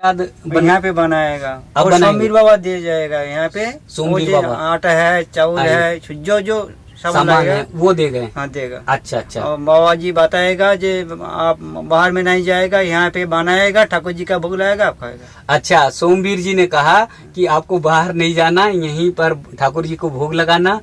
यहाँ पे बनाएगा अब और सोमवीर बाबा दे जाएगा यहाँ पे। सोमवीर बाबा आटा है, चावल है, जो सामान है वो दे गए। हाँ देगा। अच्छा अच्छा। और बाबा जी बताएगा जे आप बाहर में नहीं जाएगा, यहाँ पे बनाएगा, ठाकुर जी का भोग लगाएगा, आप खाएगा। अच्छा, सोमवीर जी ने कहा कि आपको बाहर नहीं जाना, यहीं पर ठाकुर जी को भोग लगाना,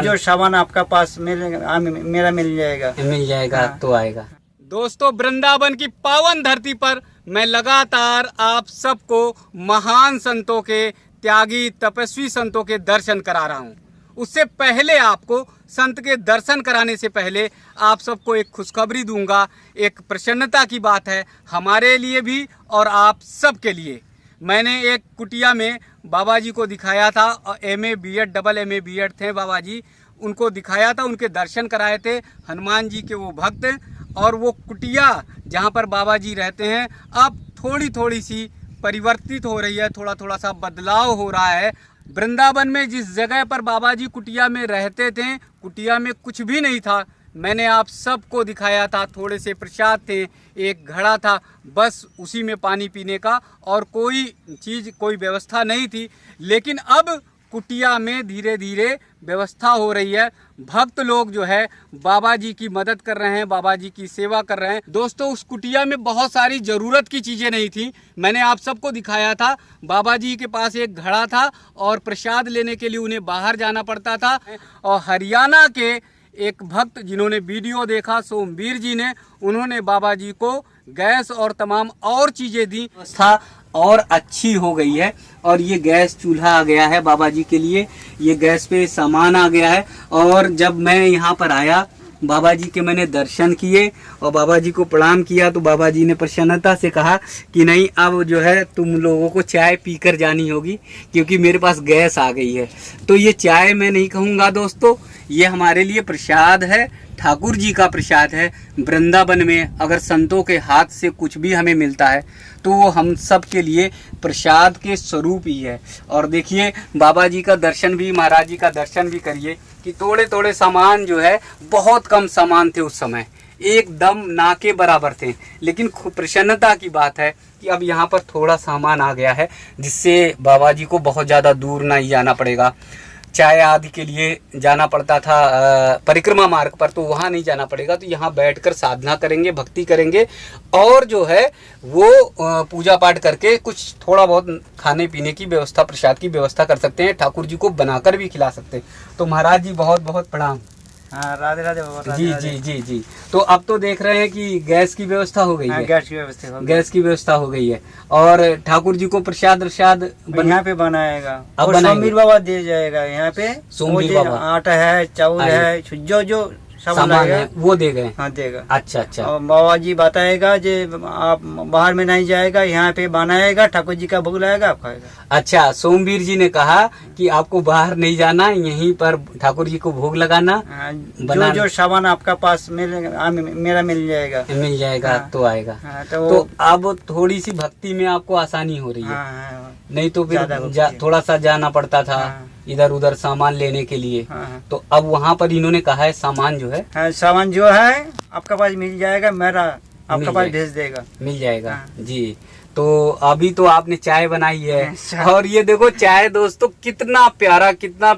जो सामान आपका पास मेरा मिल जाएगा। हाँ। तो आएगा। दोस्तों, वृंदावन की पावन धरती पर मैं लगातार आप सबको महान संतों के, त्यागी तपस्वी संतों के दर्शन करा रहा हूँ। उससे पहले आपको संत के दर्शन कराने से पहले आप सबको एक खुशखबरी दूंगा। एक प्रसन्नता की बात है हमारे लिए भी और आप सब के लिए। मैंने एक कुटिया में बाबा जी को दिखाया था, MA BEd double MA BEd थे बाबा जी, उनको दिखाया था, उनके दर्शन कराए थे। हनुमान जी के वो भक्त, और वो कुटिया जहाँ पर बाबा जी रहते हैं अब थोड़ी सी परिवर्तित हो रही है, थोड़ा सा बदलाव हो रहा है। वृंदावन में जिस जगह पर बाबा जी कुटिया में रहते थे, कुटिया में कुछ भी नहीं था। मैंने आप सबको दिखाया था, थोड़े से प्रसाद थे, एक घड़ा था, बस उसी में पानी पीने का, और कोई चीज़, कोई व्यवस्था नहीं थी। लेकिन अब कुटिया में धीरे धीरे व्यवस्था हो रही है। भक्त लोग जो है बाबा जी की मदद कर रहे हैं, बाबा जी की सेवा कर रहे हैं। दोस्तों, उस कुटिया में बहुत सारी ज़रूरत की चीज़ें नहीं थी। मैंने आप सबको दिखाया था, बाबा जी के पास एक घड़ा था और प्रसाद लेने के लिए उन्हें बाहर जाना पड़ता था। और हरियाणा के एक भक्त जिन्होंने वीडियो देखा, सोमवीर जी ने, उन्होंने बाबा जी को गैस और तमाम और चीज़ें दी, था और अच्छी हो गई है। और ये गैस चूल्हा आ गया है बाबा जी के लिए, ये गैस पे सामान आ गया है। और जब मैं यहाँ पर आया, बाबा जी के मैंने दर्शन किए और बाबा जी को प्रणाम किया, तो बाबा जी ने प्रसन्नता से कहा कि नहीं, अब जो है तुम लोगों को चाय पीकर जानी होगी, क्योंकि मेरे पास गैस आ गई है। तो ये चाय मैं नहीं कहूँगा दोस्तों, ये हमारे लिए प्रसाद है, ठाकुर जी का प्रसाद है। वृंदावन में अगर संतों के हाथ से कुछ भी हमें मिलता है तो वो हम सब के लिए प्रसाद के स्वरूप ही है। और देखिए, बाबा जी का दर्शन भी, महाराज जी का दर्शन भी करिए कि थोड़े सामान जो है, बहुत कम सामान थे उस समय, एकदम ना के बराबर थे। लेकिन प्रसन्नता की बात है कि अब यहाँ पर थोड़ा सामान आ गया है, जिससे बाबा जी को बहुत ज़्यादा दूर नहीं जाना पड़ेगा। चाय आदि के लिए जाना पड़ता था परिक्रमा मार्ग पर, तो वहाँ नहीं जाना पड़ेगा। तो यहाँ बैठकर साधना करेंगे, भक्ति करेंगे, और जो है वो पूजा पाठ करके कुछ थोड़ा बहुत खाने पीने की व्यवस्था, प्रसाद की व्यवस्था कर सकते हैं। ठाकुर जी को बनाकर भी खिला सकते हैं। तो महाराज जी बहुत बहुत प्रणाम। हाँ, राधे राधे बाबा। जी। तो अब तो देख रहे हैं कि गैस की व्यवस्था हो गई है। गैस की व्यवस्था हो गई है। और ठाकुर जी को प्रसाद यहाँ पे बनाएगा और सोमवीर बाबा दे जाएगा। यहाँ पे सोमवीर बाबा आटा है, चावल है, जो सामान है वो दे गए। हाँ देगा। अच्छा। और बाबा जी बताएगा जे आप बाहर में नहीं जाएगा, यहाँ पे बनाएगा, ठाकुर जी का भोग लगाएगा, आप खाएगा। अच्छा, सोमवीर जी ने कहा कि आपको बाहर नहीं जाना, यहीं पर ठाकुर जी को भोग लगाना, जो सामान आपका पास मेरा मिल जाएगा। हाँ। तो आएगा। हाँ, तो अब थोड़ी सी भक्ति में आपको आसानी हो रही है। हाँ। नहीं तो फिर थोड़ा सा जाना पड़ता था। हाँ। इधर उधर सामान लेने के लिए। हाँ। तो अब वहाँ पर इन्होंने कहा है सामान जो है, हाँ, सामान जो है आपका पास मिल जाएगा, मेरा आपका पास भेज देगा, मिल जाएगा। हाँ। जी। तो अभी तो आपने चाय बनाई है, और ये देखो चाय दोस्तों कितना प्यारा, कितना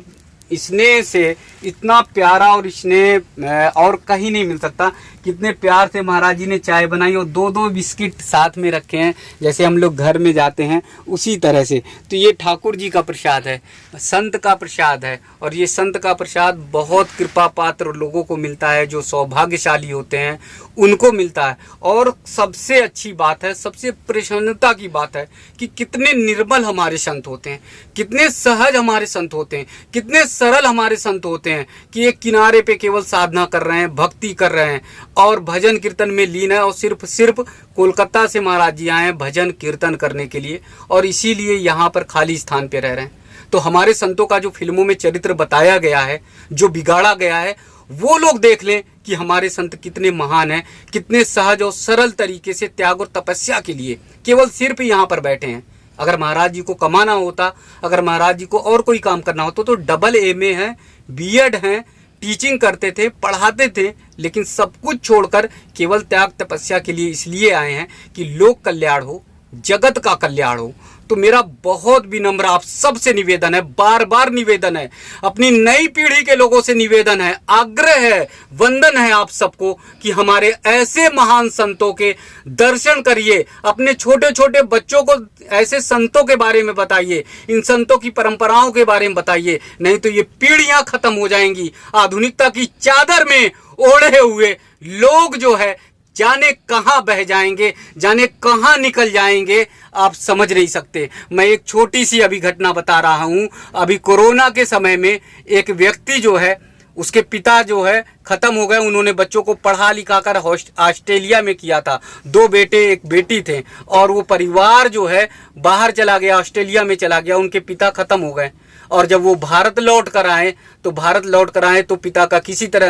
स्नेह से, इतना प्यारा और स्नेह और कहीं नहीं मिल सकता। कितने प्यार से महाराज जी ने चाय बनाई, और दो बिस्किट साथ में रखे हैं, जैसे हम लोग घर में जाते हैं उसी तरह से। तो ये ठाकुर जी का प्रसाद है, संत का प्रसाद है। और ये संत का प्रसाद बहुत कृपा पात्र लोगों को मिलता है, जो सौभाग्यशाली होते हैं उनको मिलता है। और सबसे अच्छी बात है, सबसे प्रसन्नता की बात है कि कितने निर्मल हमारे संत होते हैं, कितने सहज हमारे संत होते हैं, कितने सरल हमारे संत होते हैं कि एक किनारे पे केवल साधना कर रहे हैं, भक्ति कर रहे हैं और भजन कीर्तन में लीन है। और सिर्फ कोलकाता से महाराज जी आए हैं भजन कीर्तन करने के लिए, और इसीलिए यहाँ पर खाली स्थान पे रह रहे हैं। तो हमारे संतों का जो फिल्मों में चरित्र बताया गया है, जो बिगाड़ा गया है, वो लोग देख लें कि हमारे संत कितने महान हैं, कितने सहज और सरल तरीके से त्याग और तपस्या के लिए केवल सिर्फ यहाँ पर बैठे हैं। अगर महाराज जी को कमाना होता, अगर महाराज जी को और कोई काम करना होता तो डबल MA है, BEd हैं, टीचिंग करते थे, पढ़ाते थे, लेकिन सब कुछ छोड़कर केवल त्याग तपस्या के लिए इसलिए आए हैं कि लोक कल्याण हो, जगत का कल्याण हो। तो मेरा बहुत विनम्र आप सबसे निवेदन है, बार बार निवेदन है, अपनी नई पीढ़ी के लोगों से निवेदन है, आग्रह है, वंदन है आप सबको कि हमारे ऐसे महान संतों के दर्शन करिए, अपने छोटे छोटे बच्चों को ऐसे संतों के बारे में बताइए, इन संतों की परंपराओं के बारे में बताइए, नहीं तो ये पीढ़ियां खत्म हो जाएंगी। आधुनिकता की चादर में ओढ़े हुए लोग जो है जाने कहां बह जाएंगे, जाने कहां निकल जाएंगे, आप समझ नहीं सकते। मैं एक छोटी सी अभी घटना बता रहा हूं। अभी कोरोना के समय में एक व्यक्ति जो है, उसके पिता जो है खत्म हो गए, उन्होंने बच्चों को पढ़ा लिखा कर ऑस्ट्रेलिया में किया था। 2 बेटे 1 बेटी थे, और वो परिवार जो है बाहर चला गया, ऑस्ट्रेलिया में चला गया, उनके पिता खत्म हो गए। और जब वो भारत लौट कर आए तो पिता का किसी तरह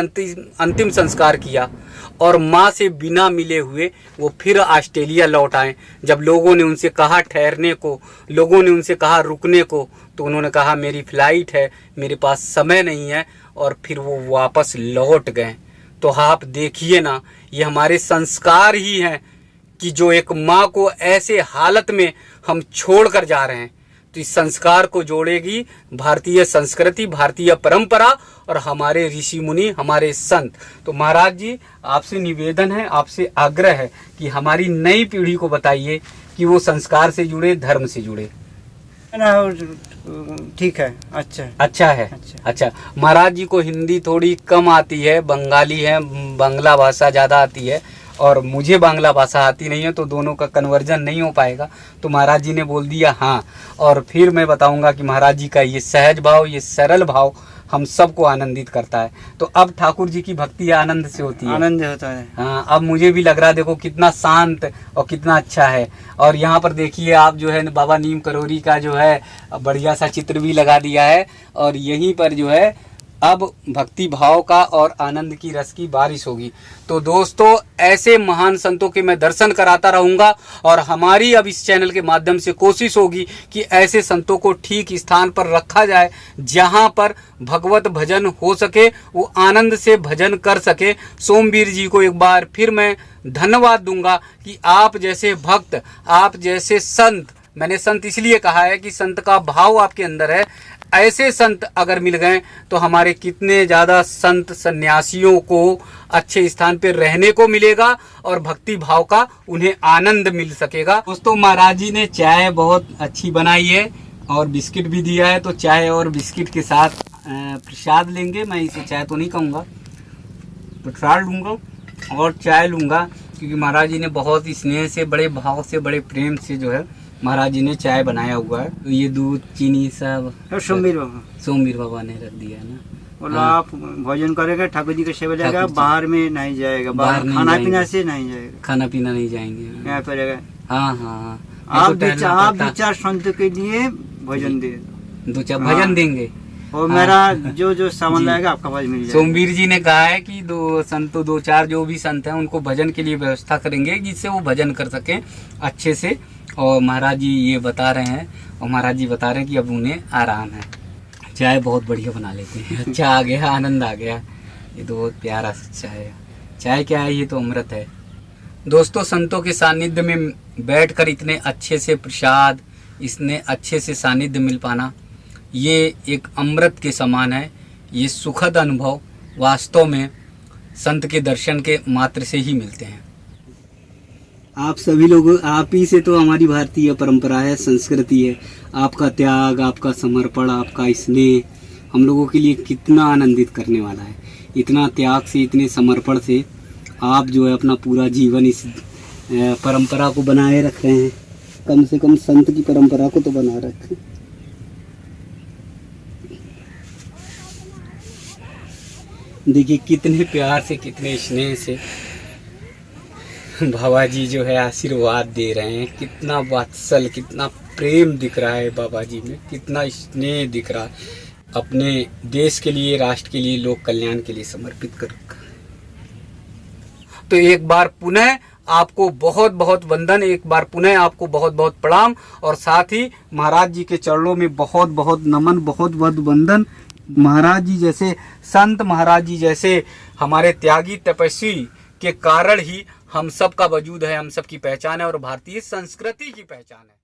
अंतिम संस्कार किया, और माँ से बिना मिले हुए वो फिर ऑस्ट्रेलिया लौट आए। जब लोगों ने उनसे कहा ठहरने को, लोगों ने उनसे कहा रुकने को, तो उन्होंने कहा मेरी फ्लाइट है, मेरे पास समय नहीं है, और फिर वो वापस लौट गए। तो आप देखिए ना, ये हमारे संस्कार ही हैं कि जो एक माँ को ऐसे हालत में हम छोड़ कर जा रहे हैं। तो इस संस्कार को जोड़ेगी भारतीय संस्कृति, भारतीय परंपरा और हमारे ऋषि मुनि, हमारे संत। तो महाराज जी, आपसे निवेदन है, आपसे आग्रह है कि हमारी नई पीढ़ी को बताइए कि वो संस्कार से जुड़े, धर्म से जुड़े। ठीक है, अच्छा है। अच्छा, महाराज जी को हिंदी थोड़ी कम आती है, बंगाली है, बांग्ला भाषा ज़्यादा आती है, और मुझे बांग्ला भाषा आती नहीं है, तो दोनों का कन्वर्जन नहीं हो पाएगा। तो महाराज जी ने बोल दिया हाँ, और फिर मैं बताऊंगा कि महाराज जी का ये सहज भाव, ये सरल भाव हम सबको आनंदित करता है। तो अब ठाकुर जी की भक्ति आनंद से होती है, आनंद होता है। हाँ, अब मुझे भी लग रहा है, देखो कितना शांत और कितना अच्छा है। और यहाँ पर देखिए आप जो है बाबा नीम करोरी का जो है बढ़िया सा चित्र भी लगा दिया है, और यहीं पर जो है अब भक्ति भाव का और आनंद की रस की बारिश होगी। तो दोस्तों, ऐसे महान संतों के मैं दर्शन कराता रहूंगा, और हमारी अब इस चैनल के माध्यम से कोशिश होगी कि ऐसे संतों को ठीक स्थान पर रखा जाए, जहां पर भगवत भजन हो सके, वो आनंद से भजन कर सके। सोमवीर जी को एक बार फिर मैं धन्यवाद दूंगा कि आप जैसे भक्त, आप जैसे संत, मैंने संत इसलिए कहा है कि संत का भाव आपके अंदर है, ऐसे संत अगर मिल गए तो हमारे कितने ज़्यादा संत सन्यासियों को अच्छे स्थान पर रहने को मिलेगा, और भक्ति भाव का उन्हें आनंद मिल सकेगा। दोस्तों, महाराज जी ने चाय बहुत अच्छी बनाई है और बिस्किट भी दिया है, तो चाय और बिस्किट के साथ प्रसाद लेंगे। मैं इसे चाय तो नहीं कहूँगा, प्रसाद लूँगा और चाय लूँगा, क्योंकि महाराज जी ने बहुत ही स्नेह से, बड़े भाव से, बड़े प्रेम से जो है महाराज जी ने चाय बनाया हुआ है। तो ये दूध चीनी सब सोमवीर बाबा ने रख दिया है ना। बोला आप भोजन करेगा, ठाकुर जी की सेवा जाएगा, बाहर में नहीं जाएगा, बाहर खाना पीना से नहीं जाएगा, खाना पीना नहीं जाएंगे, यहाँ पे रहेगा। हाँ, आप 2-4 संतों के लिए भोजन दे, 2-4 भजन देंगे, और मेरा जो सामान लाएगा आपका पास मिल जाएगा। सोमवीर जी ने कहा है कि 2-4 जो भी संत हैं उनको भजन के लिए व्यवस्था करेंगे, जिससे वो भजन कर सकें अच्छे से। और महाराज जी ये बता रहे हैं, और महाराज जी बता रहे हैं कि अब उन्हें आराम है। चाय बहुत बढ़िया बना लेते हैं, अच्छा आ गया, आनंद आ गया। ये तो बहुत प्यारा चाय है। चाय क्या है, ये तो अमृत है। दोस्तों, संतों के सानिध्य में बैठकर इतने अच्छे से प्रसाद, इतने अच्छे से सानिध्य मिल पाना, ये एक अमृत के समान है। ये सुखद अनुभव वास्तव में संत के दर्शन के मात्र से ही मिलते हैं। आप सभी लोग, आप ही से तो हमारी भारतीय परंपरा है, संस्कृति है। आपका त्याग, आपका समर्पण, आपका स्नेह हम लोगों के लिए कितना आनंदित करने वाला है। इतना त्याग से, इतने समर्पण से आप जो है अपना पूरा जीवन इस परंपरा को बनाए रख रहे हैं। कम से कम संत की परंपरा को तो बना रखें। देखिए कितने प्यार से, कितने स्नेह से बाबा जी जो है आशीर्वाद दे रहे हैं। कितना वात्सल, कितना प्रेम दिख रहा है बाबा जी में, कितना स्नेह दिख रहा है। अपने देश के लिए, राष्ट्र के लिए, लोक कल्याण के लिए समर्पित कर रखा है। तो एक बार पुनः आपको बहुत बहुत वंदन, एक बार पुनः आपको बहुत बहुत प्रणाम, और साथ ही महाराज जी के चरणों में बहुत बहुत नमन, बहुत बहुत वंदन। महाराज जी जैसे संत, महाराज जी जैसे हमारे त्यागी तपस्वी के कारण ही हम सब का वजूद है, हम सब की पहचान है और भारतीय संस्कृति की पहचान है।